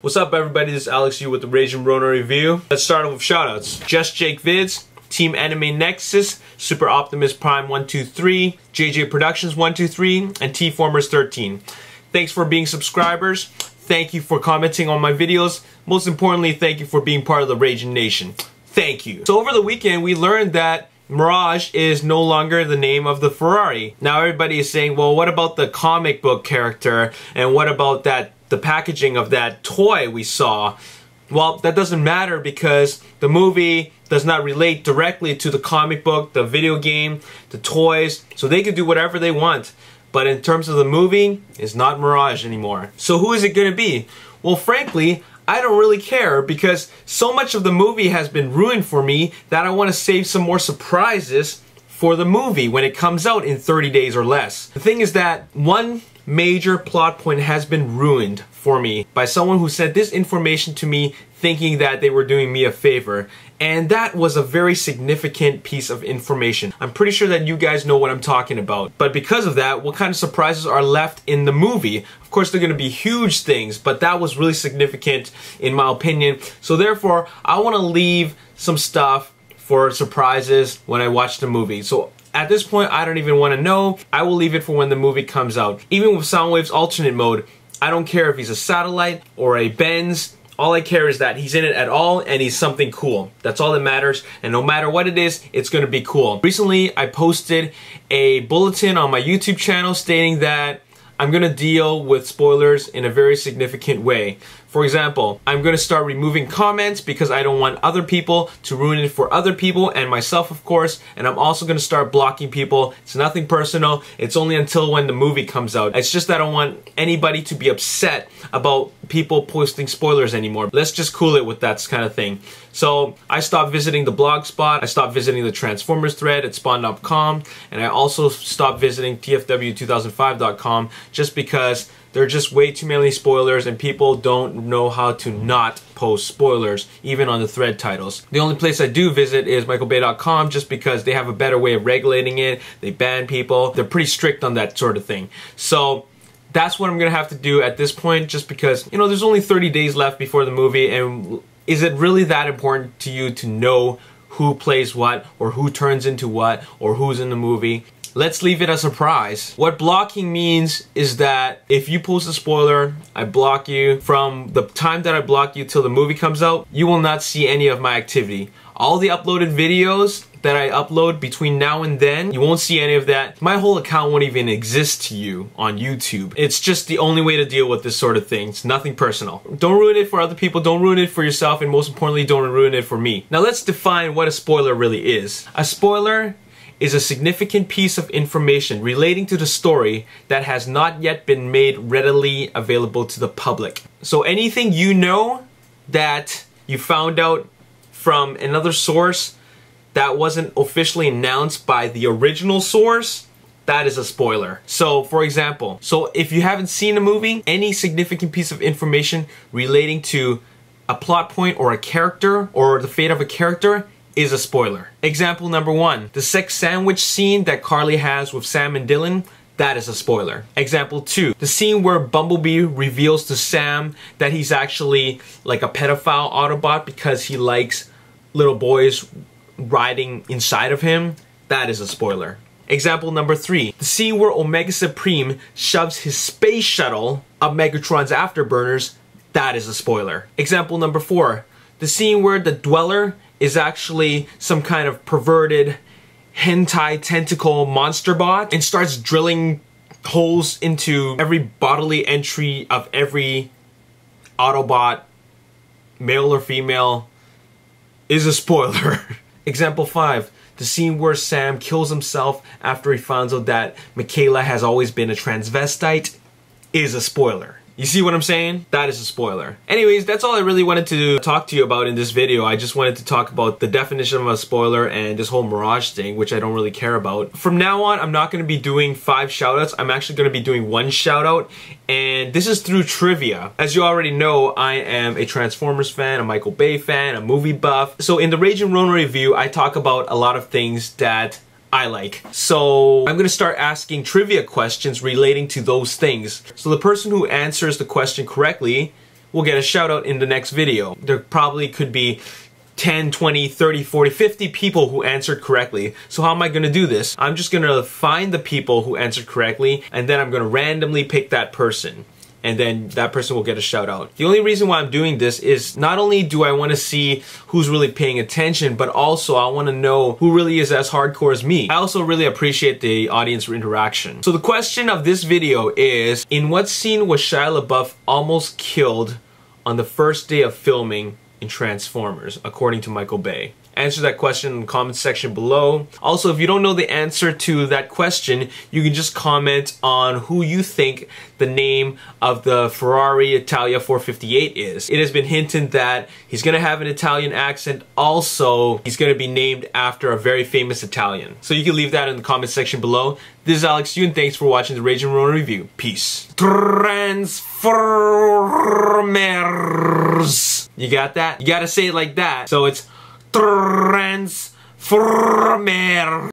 What's up everybody, this is Alex Yu with the Rage and Rona review. Let's start off with shoutouts. Just Jake Vids, Team Anime Nexus, Super Optimus Prime 123, JJ Productions 123, and T-Formers 13. Thanks for being subscribers. Thank you for commenting on my videos. Most importantly, thank you for being part of the Raging Nation. Thank you. So over the weekend, we learned that Mirage is no longer the name of the Ferrari. Now everybody is saying, well, what about the comic book character? And what about the packaging of that toy we saw? Well, that doesn't matter because the movie does not relate directly to the comic book, the video game, the toys, so they can do whatever they want. But in terms of the movie, it's not Mirage anymore. So who is it going to be? Well, frankly, I don't really care because so much of the movie has been ruined for me that I want to save some more surprises for the movie when it comes out in 30 days or less. The thing is that one major plot point has been ruined for me by someone who sent this information to me thinking that they were doing me a favor. And that was a very significant piece of information. I'm pretty sure that you guys know what I'm talking about. But because of that, what kind of surprises are left in the movie? Of course, they're going to be huge things, but that was really significant in my opinion. So therefore, I want to leave some stuff for surprises when I watch the movie. So at this point, I don't even want to know. I will leave it for when the movie comes out. Even with Soundwave's alternate mode, I don't care if he's a satellite or a Benz. All I care is that he's in it at all and he's something cool. That's all that matters, and no matter what it is, it's gonna be cool. Recently, I posted a bulletin on my YouTube channel stating that I'm gonna deal with spoilers in a very significant way. For example, I'm gonna start removing comments because I don't want other people to ruin it for other people and myself, of course. And I'm also gonna start blocking people. It's nothing personal. It's only until when the movie comes out. It's just that I don't want anybody to be upset about people posting spoilers anymore. Let's just cool it with that kind of thing. So I stopped visiting the blog spot. I stopped visiting the Transformers thread at spawn.com, and I also stopped visiting tfw2005.com just because there are just way too many spoilers and people don't know how to not post spoilers, even on the thread titles. The only place I do visit is michaelbay.com just because they have a better way of regulating it. They ban people. They're pretty strict on that sort of thing. So that's what I'm gonna have to do at this point just because, you know, there's only 30 days left before the movie, and is it really that important to you to know who plays what or who turns into what or who's in the movie? Let's leave it a surprise. What blocking means is that if you post a spoiler, I block you. From the time that I block you till the movie comes out, you will not see any of my activity. All the uploaded videos that I upload between now and then, you won't see any of that. My whole account won't even exist to you on YouTube. It's just the only way to deal with this sort of thing. It's nothing personal. Don't ruin it for other people, don't ruin it for yourself, and most importantly, don't ruin it for me. Now let's define what a spoiler really is. A spoiler is a significant piece of information relating to the story that has not yet been made readily available to the public. So anything you know that you found out from another source that wasn't officially announced by the original source, that is a spoiler. So for example, if you haven't seen a movie, any significant piece of information relating to a plot point or a character or the fate of a character is a spoiler. Example number one, the sex sandwich scene that Carly has with Sam and Dylan, that is a spoiler. Example two, the scene where Bumblebee reveals to Sam that he's actually like a pedophile Autobot because he likes little boys riding inside of him, that is a spoiler. Example number three, the scene where Omega Supreme shoves his space shuttle up Megatron's afterburners, that is a spoiler. Example number four, the scene where the Dweller is actually some kind of perverted hentai tentacle monster bot and starts drilling holes into every bodily entry of every Autobot, male or female, is a spoiler. Example 5, the scene where Sam kills himself after he finds out that Michaela has always been a transvestite is a spoiler. You see what I'm saying? That is a spoiler. Anyways, that's all I really wanted to talk to you about in this video. I just wanted to talk about the definition of a spoiler and this whole Mirage thing, which I don't really care about. From now on, I'm not going to be doing 5 shoutouts. I'm actually going to be doing 1 shoutout, and this is through trivia. As you already know, I am a Transformers fan, a Michael Bay fan, a movie buff. So in the Rage and Rona review, I talk about a lot of things that I like. So I'm gonna start asking trivia questions relating to those things. So the person who answers the question correctly will get a shout out in the next video. There probably could be 10, 20, 30, 40, 50 people who answered correctly. So how am I gonna do this? I'm just gonna find the people who answered correctly, and then I'm gonna randomly pick that person. And then that person will get a shout out. The only reason why I'm doing this is not only do I want to see who's really paying attention, but also I want to know who really is as hardcore as me. I also really appreciate the audience interaction. So the question of this video is, in what scene was Shia LaBeouf almost killed on the first day of filming in Transformers, according to Michael Bay? Answer that question in the comment section below. Also, if you don't know the answer to that question, you can just comment on who you think the name of the Ferrari Italia 458 is. It has been hinted that he's gonna have an Italian accent. Also, he's gonna be named after a very famous Italian. So you can leave that in the comment section below. This is Alex Yu, and thanks for watching the Rage and Ronin review. Peace. Transformers. You got that? You gotta say it like that. So it's Transformers.